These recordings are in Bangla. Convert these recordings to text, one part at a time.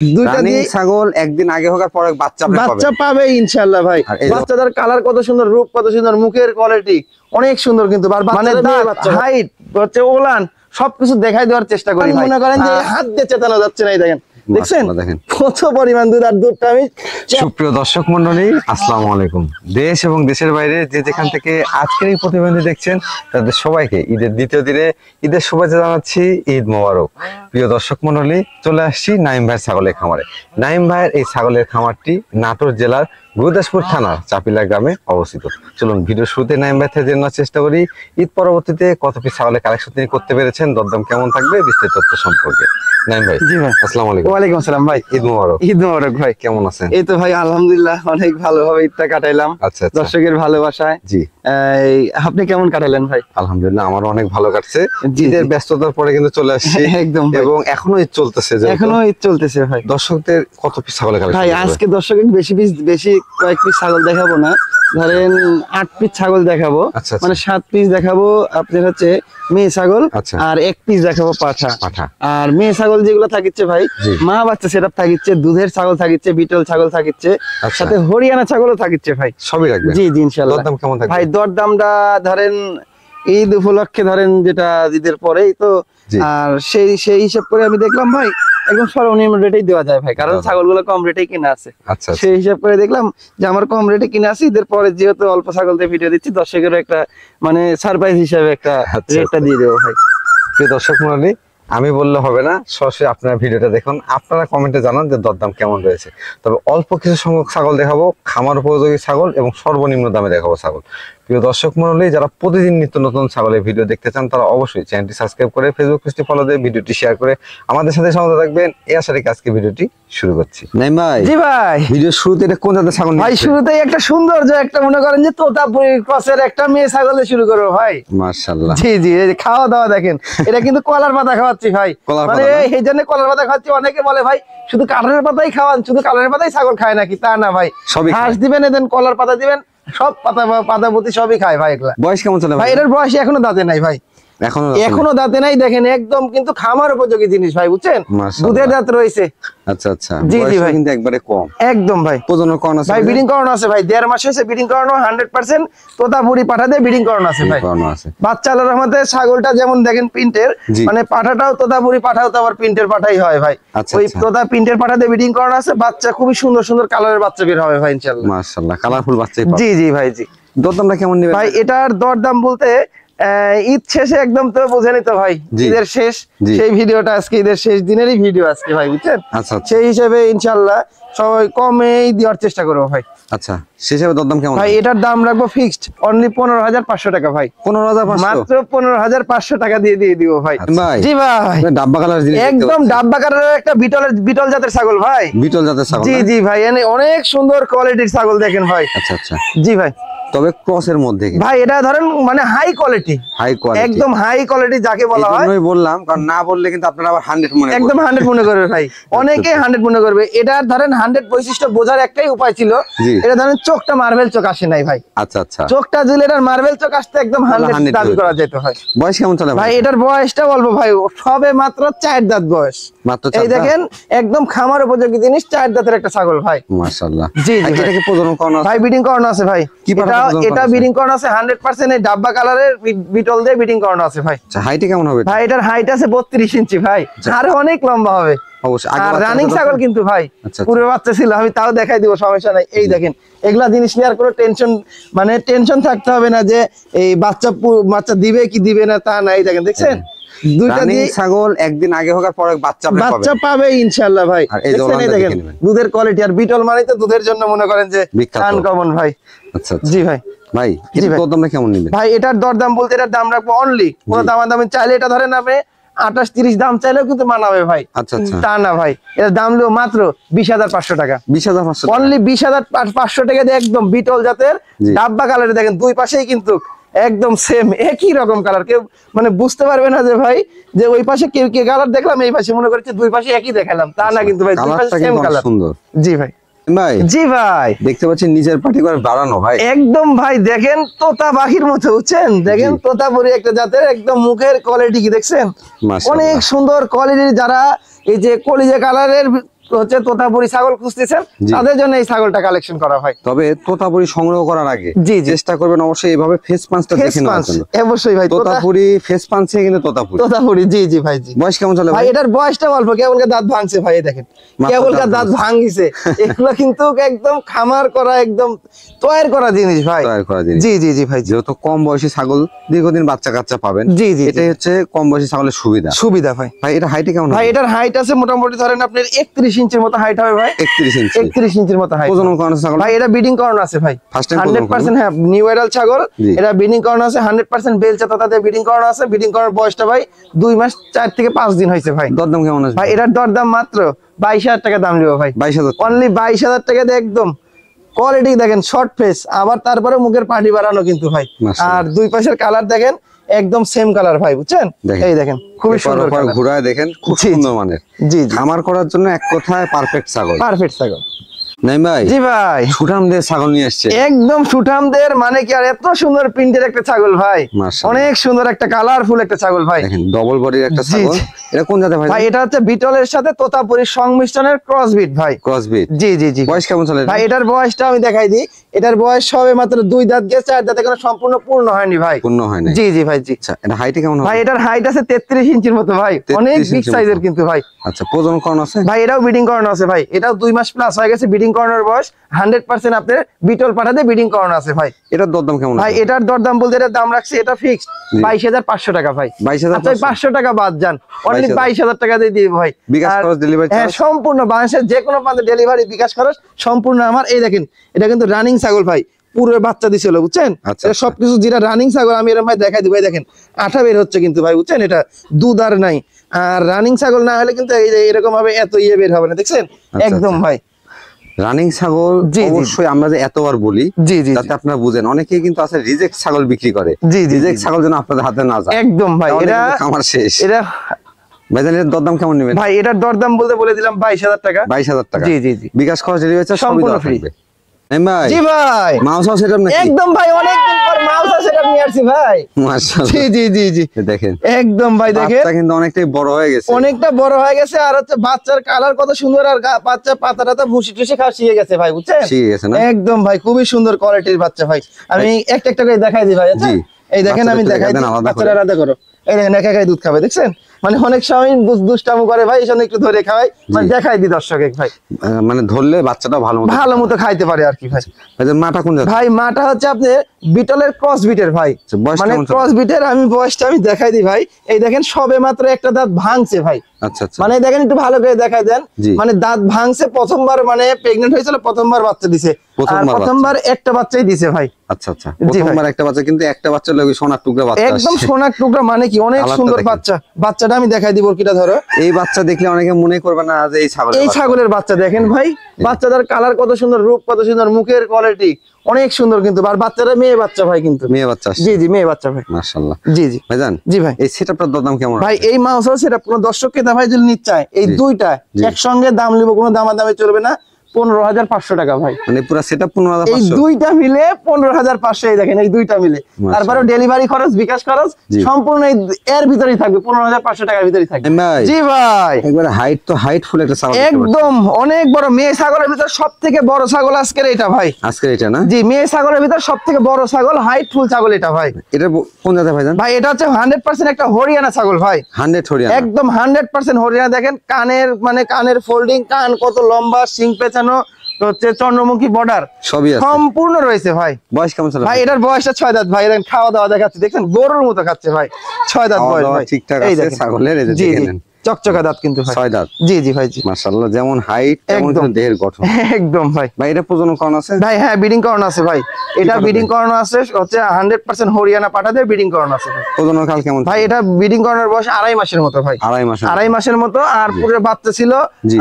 দুইটা দিয়ে ছাগল একদিন আগে হোক আর পরে বাচ্চা পাবে ইনশাআল্লাহ ভাই। বাচ্চাদের কালার কত সুন্দর, রূপ কত সুন্দর, মুখের কোয়ালিটি অনেক সুন্দর কিন্তু মানে হাইট হচ্ছে ওলান সবকিছু দেখাই দেওয়ার চেষ্টা করি। মনে করেন যে হাত দিয়ে চেতানো যাচ্ছে না। দেখেন দেখছেন কত পরিমাণ দুধ। আর দুধটা আমি সুপ্রিয় দর্শক মন্ডলী, আসসালামু আলাইকুম। দেশ এবং দেশের বাইরে যে যেখান থেকে আজকের এই প্রতিবেদন দেখছেন তাদের সবাইকে ঈদের দ্বিতীয় দিনে ঈদের শুভেচ্ছা জানাচ্ছি। ঈদ মোবারক। প্রিয় দর্শক মন্ডলী, চলে আসছি নাইম ভাইয়ের ছাগলের খামারে। নাইম ভাইয়ের এই ছাগলের খামারটি নাটোর জেলার গুরুদাসপুর থানার চাপিলা গ্রামে অবস্থিত। চলুন ভিডিওর শুরুতে নাইম ভাই থেকে জানার চেষ্টা করি ঈদ পরবর্তীতে কত পিস ছাগলের কালেকশন তিনি করতে পেরেছেন, দরদাম কেমন থাকবে, বিস্তারিত তথ্য সম্পর্কে। নাইম ভাই। জি ভাই, আসসালামু আলাইকুম। ওয়ালাইকুম আসসালাম ভাই। ঈদ মোবারক। ঈদ মোবারক ভাই। কেমন আছেন? এই তো ভাই আলহামদুলিল্লাহ অনেক ভালোভাবে ঈদটা কাটাইলাম। আচ্ছা, দর্শকের ভালোবাসায়। জি, আপনি কেমন কাটালেন ভাই? আলহামদুলিল্লাহ আমারও অনেক ভালো কাটছে। ঈদের ব্যস্ততার পরে কিন্তু চলে আসছি একদম, এবং এখনো ঈদ চলতেছে। ভাই। দর্শকদের কত পিস ছাগলের কালেকশন ভাই? আজকে দর্শকের বেশি কয়েক পিস ছাগল দেখাবো না, ধরেন 8 পিস ছাগল দেখাবো। মানে 7 পিস দেখাবো আপনার হচ্ছে মেয়ে ছাগল, আর 1 পিস দেখাবো পাঠা। আর মেয়ে ছাগল যেগুলো থাকিচ্ছে ভাই মা বাচ্চা সেটা থাকিচ্ছে, দুধের ছাগল থাকিচ্ছে, বিটল ছাগল থাকিচ্ছে, সাথে হরিয়ানা ছাগলও থাকিচ্ছে ভাই। সবই রাখবেন? জি জি ইনশাআল্লাহ। দরদাম কেমন থাকবে ভাই? দরদামটা ধরেন ঈদ উপলক্ষে, ধরেন যেটা ঈদের পরেই তো, আর সেই হিসাব করে আমি দেখলাম ভাই একদম সর্বনিম্ন রেটেই দেওয়া যায় ভাই, কারণ ছাগলগুলো কম রেটেই কিনা আছে। সেই হিসাব করে দেখলাম যে আমার কম রেটে কিনা আছে, ঈদের পরে যেহেতু অল্প ছাগল দিয়ে ভিডিও দিচ্ছি, দর্শকেরও একটা মানে সারপ্রাইজ হিসাবে একটা রেটটা দিয়ে দেবো ভাই। দর্শক মণ্ডলী, আমি বললে হবে না, সরাসরি আপনারা ভিডিওটা দেখুন, আপনারা কমেন্টে জানান যে দরদাম কেমন রয়েছে। তবে অল্প কিছু সংখ্যক ছাগল দেখাবো, খামার উপযোগী ছাগল এবং সর্বনিম্ন দামে দেখাবো ছাগল। প্রিয় দর্শক মণ্ডলী, যারা প্রতিদিন নিত্য নতুন ছাগলের ভিডিও দেখতে চান তারা অবশ্যই চ্যানেলটি সাবস্ক্রাইব করে ফেসবুক পেজটি ফলো দিয়ে ভিডিওটি শেয়ার করে আমাদের সাথে সংযুক্ত থাকবেন। এই আশা রেখে আজকে ভিডিওটি শুরু করছি। নাইম ভাই। জি ভাই। ভিডিওর শুরুতে এটা কোন জাতের ছাগল? ভাই শুরুতেই একটা সৌন্দর্য, একটা মনে করেন যে তোতাপুরি ক্রসের একটা মেয়ে ছাগল দিয়ে শুরু করবো ভাই। মাশাআল্লাহ। জি জি, এই যে খাওয়া দাওয়া দেখেন, এটা কিন্তু কলার পাতা খাওয়াচ্ছি ভাই। মানে এই জন্য কলার পাতা খাওয়াচ্ছি। অনেকে বলে ভাই শুধু কাঁঠালের পাতাই খাওয়ান, শুধু কাঁঠালের পাতাই ছাগল খায় নাকি? তা না ভাই, ঘাস দিবেন, এদেন কলার পাতা দিবেন, সব পাতা পুঁতি সবই খায় ভাই। এগুলা বয়স কেমন চলে ভাই? এটার বয়স এখনো দাঁতে নাই ভাই, এখনো দাঁতে নাই। দেখেন একদম কিন্তু খামার উপযোগী জিনিস ভাই, বুঝছেন? দুধের দাঁত রয়েছে। আচ্ছা আচ্ছা। জি জি ভাই, কিন্তু একবারে কম। একদম ভাই। প্রজনন করানো আছে ভাই? ব্রিডিং করানো আছে ভাই, 1.5 মাস হয়েছে ব্রিডিং করানো। 100% তোতাপুরি পাঠা দিয়ে ব্রিডিং করানো আছে ভাই। বাচ্চা আল্লাহর রহমতে ছাগলটা যেমন দেখেন প্রিন্টের, মানে পাঠাটাও তোতাপুরি পাঠাও তো আবার প্রিন্টের পাঠাই হয় ভাই। ওই তোতা প্রিন্টের পাঠা দিয়ে ব্রিডিং করানো আছে। বাচ্চা খুবই সুন্দর সুন্দর কালারের বাচ্চা বের হবে ভাই ইনশাআল্লাহ। মাশাআল্লাহ, কালারফুল বাচ্চা। জি জি ভাই। জি, দরদামটা কেমন নেবেন ভাই? এটার দরদাম বলতে ঈদ শেষে একদম তো বোঝেনি তো ভাই, ঈদের শেষ সেই ভিডিওটা আজকে, ঈদের শেষ দিনেরই ভিডিও আজকে ভাই, বুঝছেন? সেই হিসেবে ইনশাআল্লাহ সবাই কমেই দেওয়ার চেষ্টা করবো ভাই। আচ্ছা, সেই হিসেবে দরদাম কেমন ভাই? এটার দাম রাখবো ফিক্সড অনলি 15,500 টাকা ভাই। 15,500? মাত্র 15,500 টাকা দিয়ে দিব ভাই। জি ভাই। ডাব্বা কালার জিনিস, একদম ডাব্বা কালারের একটা বিটল জাতের ছাগল ভাই। বিটল জাতের ছাগল? জি জি ভাই, অনেক সুন্দর কোয়ালিটির ছাগল দেখেন ভাই। আচ্ছা আচ্ছা। জি ভাই। তবে ক্রসের মধ্যে ভাই এটা ধরেন মানে হাই কোয়ালিটি, একদম হাই কোয়ালিটি যাকে বলা হয়। আমি বললাম, কারণ না বললে কিন্তু আপনারা আবার 100 মনে করবেন। একদম 100 মনে করবে ভাই, অনেকেই 100 মনে করবে। এটার ধরেন 100 বৈশিষ্ট্য বোঝার একটাই উপায় ছিল, এটা ধরেন চোখটা মার্বেল চোখ আসে নাই ভাই। আচ্ছা আচ্ছা। চোখটা যদি এটার মার্বেল চোখ আসতে একদম 100 দাবি করা যেত ভাই। বয়স কেমন চলে ভাই? এটার বয়সটা বলবো ভাই, সবে মাত্র 4 দাঁত বয়স। এই দেখেন একদম খামার উপযোগী জিনিস, 4 দাঁতের একটা ছাগল ভাই। মাশাআল্লাহ। জি জি। এটা কি প্রজনন করানো আছে ভাই? ব্রিডিং করানো আছে ভাই। এটা ব্রিডিং করানো আছে 100%। এই ডাব্বা কালারের বিটল দিয়ে ব্রিডিং করানো আছে ভাই। আচ্ছা, হাইটে কেমন হবে ভাই? এটার হাইট আছে 32 ইঞ্চি ভাই, আর অনেক লম্বা হবে অবশ্যই। আর রানিং ছাগল কিন্তু ভাই, পুরো বাচ্চা ছিল, আমি তাও দেখাই দিব, সমস্যা নাই। এই দেখেন এগুলা জিনিস নিয়ে আর কোনো টেনশন থাকতে হবে না যে এই বাচ্চা দিবে কি দিবে না, তা না। এই দেখেন, দেখছেন দুইটা দিয়ে ছাগল একদিন আগে হোক আর পরে বাচ্চা পাবে ইনশাআল্লাহ ভাই। দেখছেন এই দেখেন দুধের কোয়ালিটি। আর বিটল মানে তো দুধের জন্য মনে করেন যে আনকমন ভাই। আচ্ছা। জি ভাই। ভাই এটার দরদামটা কেমন নেবেন? ভাই এটার দরদাম বলতে এটার দাম রাখবো অনলি, কোনো দামাদামি চাইলে এটা ধরেন আপনি 28-30 দাম চাইলেও কিন্তু মানাবে ভাই। আচ্ছা আচ্ছা। তা না ভাই, এটার দাম হলো মাত্র 20,500 টাকা। 20,500? অনলি 20,500 টাকা দিয়ে একদম বিটল জাতের ডাব্বা কালারে। দেখেন দুই পাশেই কিন্তু একদম সেম একই রকম কালার। কেউ মানে বুঝতে পারবে না যে ভাই যে ওই পাশে কেউ কে কালার দেখলাম, এই পাশে মনে করছে দুই পাশে একই দেখালাম, তা না কিন্তু ভাই দুই পাশে সেম কালার। সুন্দর। জি ভাই। ভাই? জি ভাই। দেখতে পাচ্ছেন নিচের পাটি করে বাড়ানো ভাই, একদম ভাই। দেখেন তোতা পাখির মতো, বুঝছেন? দেখেন তোতাপুরি একটা জাতের, একদম মুখের কোয়ালিটি কি দেখছেন? অনেক সুন্দর কোয়ালিটির। যারা এই যে কলিজা কালারের হচ্ছে তোতাপুরি ছাগল খুঁজতেছেন, তাদের জন্য এই ছাগলটা কালেকশন করা হয়। তবে তোতাপুরি সংগ্রহ করার আগে জি জি চেষ্টা করবেন অবশ্যই এইভাবে ফেস পাঁচটা দেখে নেওয়ার জন্য। অবশ্যই ভাই, তোতাপুরি ফেস পাঁচে কিন্তু তোতাপুরি। জি জি ভাই জি। বয়স কেমন চলে ভাই? এটার বয়সটা অল্প, কেবল দাঁত ভাঙছে ভাই, দেখেন কেবল দাঁত ভাঙিছে। এগুলো কিন্তু একদম খামার করা, একদম তৈরি করা জিনিস ভাই, তৈরি করা জিনিস। জি জি জি ভাই। যেহেতু কম বয়সী ছাগল দীর্ঘদিন বাচ্চা কাচ্চা পাবেন, জি জি এটাই হচ্ছে কম বয়সী ছাগলের সুবিধা ভাই। ভাই এটা হাইটে কেমন? ভাই এটার হাইট আছে মোটামুটি ধরেন আপনার 31 ইঞ্চির মতো হাইট হবে ভাই। 31 ইঞ্চি। 31 ইঞ্চির মতো হাইট। প্রজনন করানো ছাগল ভাই, এটা ব্রিডিং করানো আছে ভাই, ফার্স্ট টাইম 100%। হ্যাঁ, নিউ এরাল ছাগল, এটা ব্রিডিং করানো আছে 100%। বেলচা তোতাতে ব্রিডিং করানো আছে। ব্রিডিং করার বয়সটা ভাই 2 মাস 4 থেকে 5 দিন হয়েছে ভাই। দরদাম কেমন আছে ভাই? এটার দরদাম মাত্র 22,000 টাকা দাম নিব ভাই। 22,000, অনলি 22,000 টাকা দিয়ে একদম কোয়ালিটি দেখেন, শর্ট ফেস, আবার তারপরে মুখের পাটি বাড়ানো কিন্তু ভাই। আর দুই পাশের কালার দেখেন একদম সেম কালার ভাই, বুঝছেন? এই দেখেন খুবই সুন্দর কালার। ঘুরায় দেখেন খুব সুন্দর মানের। জি জি, খামার করার জন্য এক কথায় পারফেক্ট ছাগল। পারফেক্ট ছাগল। নাই ভাই? জি ভাই, সুঠামদের ছাগল নিয়ে আসছে। একদম সুঠামদের, মানে কি আর এত সুন্দর প্রিন্টের একটা ছাগল ভাই, অনেক সুন্দর একটা কালারফুল একটা ছাগল ভাই। দেখেন ডবল বডির একটা ছাগল। এটা কোন জাতের ভাই? ভাই এটা হচ্ছে বিটলের সাথে তোতাপুরির সংমিশ্রণের ক্রসবিট ভাই। ক্রসবিট। জি জি জি। বয়স কেমন চলে ভাই? এটার বয়সটা আমি দেখাই দিই। এটার বয়স সবে মাত্র 2 দাঁত গেছে, আর দাঁত এখনো সম্পূর্ণ পূর্ণ হয়নি ভাই। পূর্ণ হয়নি? জি জি ভাই জি। আচ্ছা, এটা হাইটে কেমন হবে? ভাই এটার হাইট আছে 33 ইঞ্চির মতো ভাই, অনেক বিগ সাইজের কিন্তু ভাই। আচ্ছা, প্রজনন করানো আছে? ভাই এটাও ব্রিডিং করানো আছে ভাই, এটাও 2 মাস প্লাস হয়ে গেছে ব্রিডিং করানোর বয়স। 100% আপনার বিটল পাঠাতে ব্রিডিং করানো আছে ভাই। এটার দরদাম কেমন? ভাই এটার দরদাম বলতে এটার দাম রাখছি, এটা ফিক্সড 22,500 টাকা ভাই। 500 টাকা বাদ যান, অনলি 22,000 টাকা দিয়ে দিই ভাই। বিকাশ খরচ, ডেলিভারি চার্জ? হ্যাঁ, সম্পূর্ণ বাংলাদেশের যে কোনো প্রান্তে ডেলিভারি, বিকাশ খরচ সম্পূর্ণ আমার। এই দেখেন, এটা কিন্তু রানিং ছাগল ভাই, পুরো বাচ্চা দিছিল, বুঝছেন? সবকিছু যেটা রানিং ছাগল আমি এরকম ভাই দেখাই দিই ভাই। দেখেন আঠা বের হচ্ছে কিন্তু ভাই, বুঝছেন? এটা দুধ আর নাই। আর রানিং ছাগল না হলে কিন্তু এরকম ভাবে এত বের হবে না, দেখছেন? একদম ভাই রানিং ছাগল। অবশ্যই আমরা যে এতবার বলি যাতে আপনারা বুঝেন, অনেকেই কিন্তু আছে রিজেক্ট ছাগল বিক্রি করে। রিজেক্ট ছাগল যেন আপনাদের হাতে না যায়। একদম ভাই, এটা আমার শেষ। এটা ভাইজান এর দরদাম কেমন নেবেন? ভাই এটার দরদাম বলতে বলে দিলাম 22,000 টাকা। 22,000 টাকা। জি জি জি। বিকাশ খরচ, ডেলিভারি চার্জ সম্পূর্ণ ফ্রি। জি ভাই। মাউস সেটআপ নাকি? একদম ভাই, অনেকদিন পর মাউস সেটআপ নিয়ে আসছি ভাই। মাশাআল্লাহ। জি জি জি জি। দেখেন একদম ভাই, দেখেন বাচ্চা কিন্তু অনেকটাই বড় হয়ে গেছে। অনেকটা বড় হয়ে গেছে, আর হচ্ছে বাচ্চার কালার কত সুন্দর, আর বাচ্চা পাতাটা ভুসি টুসি খাওয়া শিখে গেছে ভাই, বুঝছেন? শিখে গেছে না? একদম ভাই, খুবই সুন্দর কোয়ালিটির বাচ্চা ভাই। আমি একটা একটা করে দেখাই দিই ভাই। জি, এই দেখেন আমি দেখাই দিই, বাচ্চারা আলাদা করো। এই দেখেন একা একাই দুধ খাবে, দেখছেন? মানে অনেক সময় দুষ্টামো করে ভাই, এসব একটু ধরে খাওয়াই, মানে দেখাই দিই দর্শক ভাই, মানে ধরলে বাচ্চাটা ভালো মতো খাইতে পারে আর কি ভাই। মাটা কোন জাত? ভাই মাটা হচ্ছে আপনি বিটলের ক্রস বিটের ভাই, মানে ক্রস বিটের। আমি বয়সটা আমি দেখাই দিই ভাই। এই দেখেন সবে মাত্র একটা দাঁত ভাঙছে ভাই। আচ্ছা আচ্ছা, মানে দেখেন একটু ভালো করে দেখাই দেন। মানে দাঁত ভাঙছে, প্রথমবার মানে প্রেগন্যান্ট হয়েছিল, প্রথমবার বাচ্চা দিছে, প্রথমবার একটা বাচ্চাই দিছে ভাই। আচ্ছা আচ্ছা, প্রথমবার একটা বাচ্চা, কিন্তু একটা বাচ্চা লাগে সোনার টুকরা বাচ্চা, একদম সোনার টুকরা, মানে কি অনেক সুন্দর বাচ্চা। বাচ্চাটা আমি দেখাই দিব, কিটা ধরো। এই বাচ্চা দেখলে অনেকে মনে করবে না যে এই ছাগলের বাচ্চা। দেখেন ভাই বাচ্চাটার কালার কত সুন্দর, রূপ কত সুন্দর, মুখের কোয়ালিটি অনেক সুন্দর কিন্তু। আর বাচ্চাটা মেয়ে বাচ্চা ভাই, কিন্তু মেয়ে বাচ্চা। জি জি, মেয়ে বাচ্চা ভাই। মাশাআল্লাহ। জি জি ভাইজান, জি ভাই, এই সেটআপটার দাম কেমন ভাই? এই মাউস সেটআপ কোন দর্শককে ভাই যদি নিতে চায়, এই দুইটা একসঙ্গে দাম নিব, কোনো দামাদামি চলবে না। 15,500 টাকা ভাই, মানে পুরো সেটআপ 15,500। এই দুইটা মিলে 15,500। এই দেখেন এই দুইটা মিলে, তারপরে ডেলিভারি খরচ, বিকাশ খরচ সম্পূর্ণ এর ভিতরেই থাকবে, 15,500 টাকার ভিতরেই থাকবে। জি ভাই, একবারে হাইট তো হাইট ফুল একটা ছাগল, একদম অনেক বড়। মেয়ে ছাগলের ভিতর সবথেকে বড় ছাগল আজকের এটা ভাই, আজকের এটা না? জি, মেয়ে ছাগলের ভিতর সবথেকে বড় ছাগল, হাইট ফুল ছাগল এটা ভাই। এটা কোন জাতের ভাইজান? ভাই এটা হচ্ছে 100% একটা হরিয়ানা ছাগল ভাই। 100 হরিয়ানা, একদম 100% হরিয়ানা। দেখেন কানের, মানে কানের ফোল্ডিং, কান কত লম্বা, সিং পেঁচানো, হচ্ছে চন্দ্রমুখী বর্ডার সবই সম্পূর্ণ রয়েছে ভাই। বয়স কেমন ছিল ভাই? এটার বয়সটা 6 দাঁত ভাই। দেখেন খাওয়া দাওয়া দেখাচ্ছে, দেখছেন গরুর মতো খাচ্ছে ভাই। 6 দাঁত বয়স ভাই, ঠিকঠাক আছে ছাগলের। এই যে দেখেন চকচকা দাঁত কিন্তু ভাই, 6 দাঁত। জি জি ভাই জি, মাশাআল্লাহ। যেমন হাইট তেমন দেহের গঠন, একদম ভাই। ভাই এটা প্রজনন করানো আছে ভাই? হ্যাঁ, ব্রিডিং করানো আছে ভাই। এটা ব্রিডিং করানো আছে, হচ্ছে 100% হরিয়ানা পাঠাতে ব্রিডিং করানো আছে ভাই। প্রজনন কাল কেমন ভাই? এটা ব্রিডিং করানোর বয়স 2.5 মাসের মতো ভাই, 2.5 মাসের মতো। আর পুরো বাচ্চা ছিল।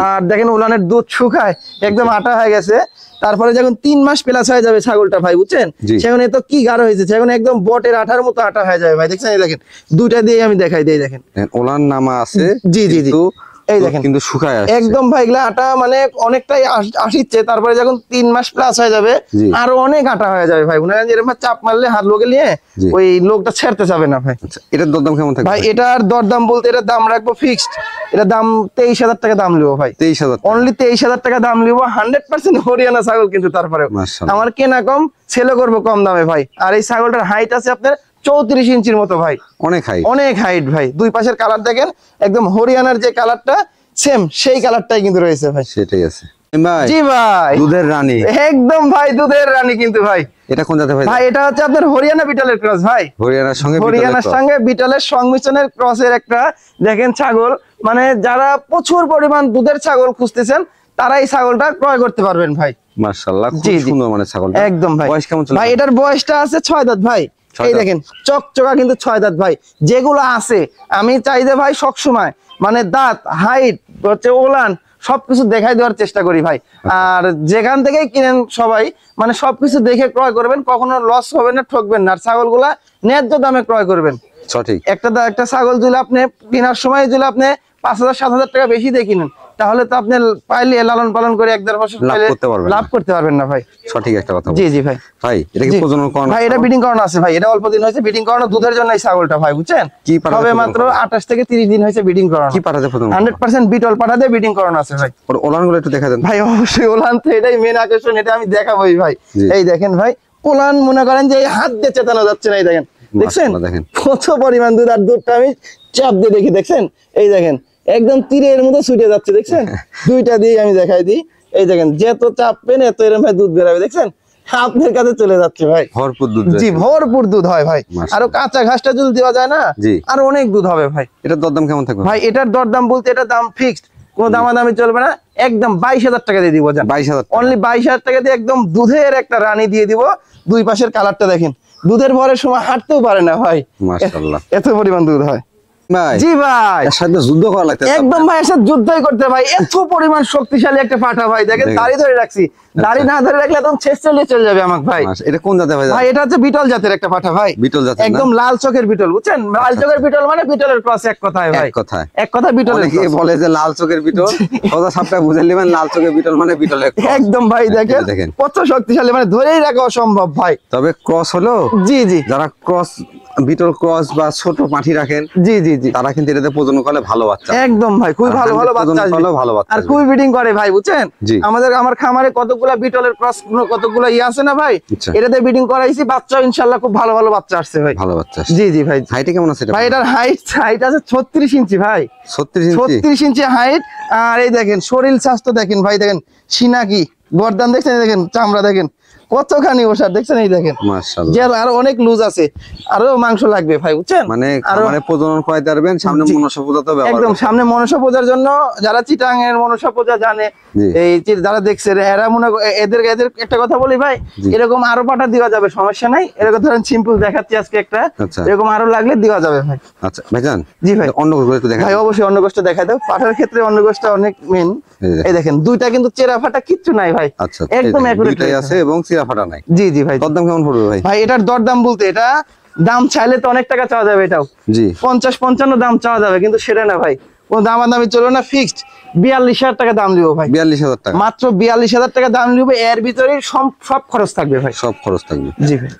আর দেখেন উলানের দুধ শুকায় একদম আটা হয়ে গেছে। তারপরে যখন 3 মাস প্লাস হয়ে যাবে ছাগলটা ভাই, বুঝছেন? সেখানে তো কি গাঢ় হয়েছে, সেখানে একদম বটের আঠার মতো আটা হয়ে যাবে ভাই, দেখছেন? এই দেখেন দুইটা দিয়ে আমি দেখাই দিই, দেখেন ওলান নামা আছে। জি জি জি, এই দেখেন কিন্তু শুকায় আসছে একদম ভাই, এগুলা আটা মানে অনেকটাই আসিচ্ছে, তারপরে যখন 3 মাস প্লাস হয়ে যাবে আরো অনেক আটা হয়ে যাবে ভাই। মনে হয় এরকম চাপ মারলে হাত লোকে নিয়ে ওই লোকটা ছেড়তে যাবে না ভাই। আচ্ছা, এটার দরদাম কেমন থাকবে ভাই? এটার দরদাম বলতে এটার দাম রাখবো ফিক্সড, এটা দাম 23,000 টাকা দাম লিবো ভাই। 23,000 অনলি 23,000 টাকা দাম লিবো। 100% হরিয়ানা ছাগল কিন্তু, তারপরে আমার কেনা কম, ছেলে করবো কম দামে ভাই। আর এই ছাগলটার হাইট আছে আপনার 34 ইঞ্চির মতো ভাই, অনেক হাইট ভাই। দুই পাশের কালার দেখেন, একদম হরিয়ানার যে কালারটা সেম সেই কালারটাই কিন্তু রয়েছে ভাই। সেটাই আছে জি ভাই, দুধের রানী একদম ভাই, দুধের রানী কিন্তু ভাই। এটা কোন জাতের ভাই? ভাই এটা হচ্ছে আপনার হরিয়ানা বিটলের ক্রস ভাই, হরিয়ানার সঙ্গে বিটলের সংমিশ্রণের ক্রসের একটা দেখেন ছাগল। মানে যারা প্রচুর পরিমাণ দুধের ছাগল খুঁজতেছেন তারা এই ছাগলটা ক্রয় করতে পারবেন ভাই। মাশাআল্লাহ, খুব সুন্দর মানে ছাগলটা। একদম ভাই। বয়স কেমন চলে ভাই? এটার বয়সটা আছে 6 দাঁত ভাই। এই দেখেন চকচকা কিন্তু 6 দাঁত ভাই। যেগুলো আছে আমি চাই যে ভাই সবসময় মানে দাঁত, হাইট, হচ্ছে ওলান সবকিছু দেখাই দেওয়ার চেষ্টা করি ভাই। আর যেখান থেকেই কিনেন সবাই মানে সবকিছু দেখে ক্রয় করবেন, কখনো লস হবে না, ঠকবেন না। আর ছাগলগুলা ন্যায্য দামে ক্রয় করবেন। সঠিক। একটা ছাগল যদি আপনি কেনার সময় যদি আপনি 5,000-7,000 টাকা বেশি দিয়ে কিনেন, তাহলে তো আপনি পাইলে লালন পালন করে 1-1.5 বছর লাভ করতে পারবেন না ভাই। সঠিক একটা কথা। জি জি ভাই। ভাই এটা কি প্রজনন করানো? ভাই এটা ব্রিডিং করানো আছে ভাই, এটা অল্প দিন হয়েছে ব্রিডিং করানো, দুধের জন্য এই ছাগলটা ভাই, বুঝছেন? তবে মাত্র 28 থেকে 30 দিন হয়েছে ব্রিডিং করানো। কি পাঠাতে প্রথম? 100% বিটল পাঠাতে ব্রিডিং করানো আছে ভাই। ওর ওলানগুলো একটু দেখা দেন ভাই। অবশ্যই ওলান তো এটাই মেন আকর্ষণ, এটা আমি দেখাবোই ভাই। এই দেখেন ভাই, ওলান মনে করেন যে হাত দিয়ে চেতানো যাচ্ছে না। এই দেখেন, দেখছেন কত পরিমাণ দুধ, আর দুধটা আমি চাপ দিয়ে দেখি, দেখছেন? এই দেখেন একদম তীরের মতো ছুটে যাচ্ছে, দেখছেন? দুইটা দিয়ে আমি দেখাই দিই। এই দেখেন যত চাপবেন এত এরকম ভাই দুধ বেরোবে, দেখছেন? আপনার কাছে চলে যাচ্ছে ভাই, ভরপুর দুধ। জি ভরপুর দুধ হয় ভাই। আরো কাঁচা ঘাসটা যদি দেওয়া যায় না আর অনেক দুধ হবে ভাই। এটার দরদাম কেমন থাকবে ভাই? এটার দরদাম বলতে এটা দাম ফিক্সড, কোনো দামাদামি চলবে না, একদম 22,000 টাকা দিয়ে দিব। 22,000, অনলি 22,000 টাকা দিয়ে একদম দুধের একটা রানী দিয়ে দিব। দুই পাশের কালারটা দেখেন, দুধের ভরের সময় হাঁটতেও পারে না ভাই, মাশাআল্লাহ এত পরিমাণ দুধ হয়। জি ভাই, এর সাথে যুদ্ধ করা লাগতেছে একদম ভাই, এর সাথে যুদ্ধই করতে ভাই। এত পরিমাণ শক্তিশালী একটা পাঠা ভাই, দেখেন দাড়ি ধরে রাখছি, দাড়ি না ধরে রাখলে একদম ছেড়ে চলে যাবে আমাকে ভাই। এটা কোন জাতের ভাই? ভাই এটা হচ্ছে বিটল জাতের একটা পাঠা ভাই, বিটল জাতের, একদম লাল চোখের বিটল, বুঝছেন? লাল চোখের বিটল মানে বিটলের ক্রস, এক কথায় ভাই, এক কথা বিটলের ক্রস। বলে যে লাল চোখের বিটল, কথা সবটা বুঝে নেবেন, লাল চোখের বিটল মানে বিটলের ক্রস। একদম ভাই, দেখেন কত শক্তিশালী, মানে ধরেই রাখা অসম্ভব ভাই। তবে ক্রস হলো, জি জি, যারা ক্রস বিটল ক্রস বা ছোট পাঠি রাখেন, জি জি জি, তারা কিন্তু এটাতে প্রজনন করলে ভালো বাচ্চা, একদম ভাই, খুব ভালো ভালো বাচ্চা আসবে, আর খুবই ব্রিডিং করে ভাই, বুঝছেন? আমার খামারে কতগুলা বিটলের ক্রস, কতগুলা আছে না ভাই, এটাতে ব্রিডিং করাইছি, বাচ্চা ইনশাআল্লাহ খুব ভালো ভালো বাচ্চা আসছে ভাই, ভালো বাচ্চা। জি জি ভাই। হাইট কেমন আছে ভাই? এটার হাইট আছে 36 ইঞ্চি ভাই, 36 ইঞ্চি হাইট। আর এই দেখেন শরীর স্বাস্থ্য দেখেন ভাই, দেখেন সিনা কি, গর্দান দেখছেন, দেখেন চামড়া দেখেন কতখানি ওষার, দেখছেন? এই দেখেন মাশাআল্লাহ, আরো অনেক লুজ আছে, আরো মাংস লাগবে ভাই, বুঝছেন? মানে প্রজনন করাইতে পারবেন, সামনে মনসা পূজা তো ব্যবহার, একদম সামনে মনসা পূজার জন্য, যারা চিটাং এর মনসা পূজা জানে, এই যারা দেখছে এরা মনে, এদের একটা কথা বলি ভাই, এরকম আরো পাটা দেওয়া যাবে, সমস্যা নাই। এরকম ধরেন সিম্পল দেখাচ্ছি আজকে একটা, এরকম আরো লাগলে দেওয়া যাবে ভাই। আচ্ছা ভাইজান, জি ভাই, অন্য গোষ্ঠ একটু দেখাই। ভাই অবশ্যই অন্য গোষ্ঠ দেখাই দাও, পাঠার ক্ষেত্রে অন্য গোষ্ঠ অনেক মেন। এই দেখেন দুইটা কিন্তু চেরা ফাটা কিচ্ছু নাই ভাই, একদম একুরেট আছে এবং চেরা ফাটা নাই। জি জি ভাই। দরদাম কেমন পড়বে ভাই? ভাই এটার দরদাম বলতে, এটা দাম চাইলে তো অনেক টাকা চাওয়া যাবে, এটাও 50-55 দাম চাওয়া যাবে, কিন্তু সেটা না ভাই, কোন দামাদামি চলবে না, ফিক্সড 42,000 টাকা দাম দিব ভাই। 42,000 টাকা, মাত্র 42,000 টাকা দাম দিব, এর ভিতরে সব খরচ থাকবে ভাই, সব খরচ থাকবে। জি ভাই।